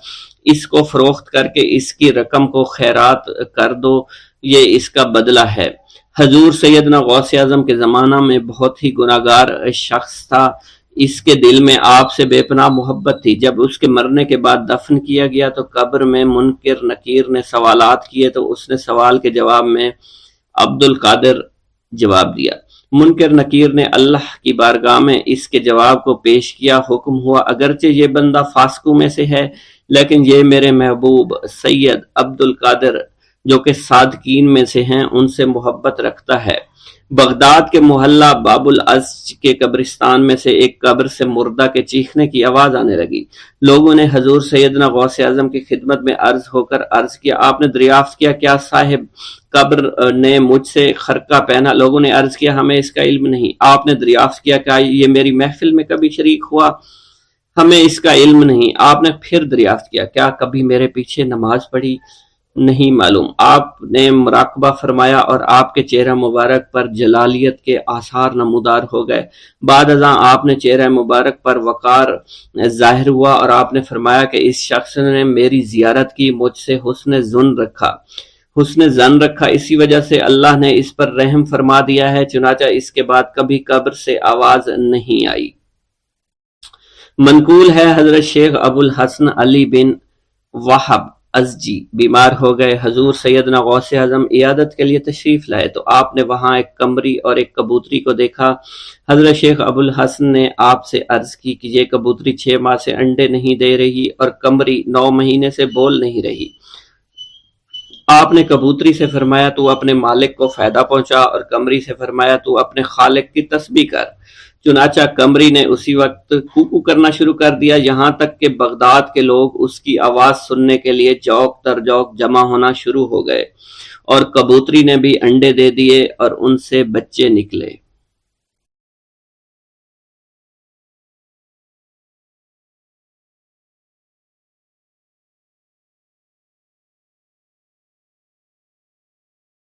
اس کو فروخت کر کے اس کی رقم کو خیرات کر دو، یہ اس کا بدلہ ہے۔ حضور سیدنا غوث اعظم کے زمانہ میں بہت ہی گناہگار شخص تھا، اس کے دل میں آپ سے بے پناہ محبت تھی۔ جب اس کے مرنے کے بعد دفن کیا گیا تو قبر میں منکر نکیر نے سوالات کیے تو اس نے سوال کے جواب میں عبد القادر جواب دیا۔ منکر نکیر نے اللہ کی بارگاہ میں اس کے جواب کو پیش کیا، حکم ہوا اگرچہ یہ بندہ فاسقوں میں سے ہے لیکن یہ میرے محبوب سید عبد القادر جو کہ صادقین میں سے ہیں ان سے محبت رکھتا ہے۔ بغداد کے محلہ باب العز کے قبرستان میں سے ایک قبر سے مردہ کے چیخنے کی آواز آنے لگی۔ لوگوں نے حضور سیدنا غوث اعظم کی خدمت میں عرض ہو کر عرض کیا، آپ نے دریافت کیا کیا صاحب قبر نے مجھ سے خرقہ پہنا؟ لوگوں نے عرض کیا ہمیں اس کا علم نہیں۔ آپ نے دریافت کیا کہ یہ میری محفل میں کبھی شریک ہوا؟ ہمیں اس کا علم نہیں۔ آپ نے پھر دریافت کیا کیا کبھی میرے پیچھے نماز پڑھی؟ نہیں معلوم۔ آپ نے مراقبہ فرمایا اور آپ کے چہرہ مبارک پر جلالیت کے آثار نمودار ہو گئے۔ بعد ازاں آپ نے چہرہ مبارک پر وقار ظاہر ہوا اور آپ نے فرمایا کہ اس شخص نے میری زیارت کی، مجھ سے حسن ظن رکھا، اسی وجہ سے اللہ نے اس پر رحم فرما دیا ہے، چنانچہ اس کے بعد کبھی قبر سے آواز نہیں آئی۔ منقول ہے حضرت شیخ ابو الحسن علی بن وہب ازجی بیمار ہو گئے، حضور سیدنا غوث اعظم عیادت کے لیے تشریف لائے تو آپ نے وہاں ایک قمری اور ایک کبوتری کو دیکھا۔ حضرت شیخ ابو الحسن نے آپ سے عرض کی کہ یہ کبوتری 6 ماہ سے انڈے نہیں دے رہی اور قمری 9 مہینے سے بول نہیں رہی، آپ نے کبوتری سے فرمایا تو اپنے مالک کو فائدہ پہنچا، اور قمری سے فرمایا تو اپنے خالق کی تسبیح کر۔ چنانچہ قمری نے اسی وقت کوکو کرنا شروع کر دیا، یہاں تک کہ بغداد کے لوگ اس کی آواز سننے کے لیے جوق در جوق جمع ہونا شروع ہو گئے، اور کبوتری نے بھی انڈے دے دیے اور ان سے بچے نکلے۔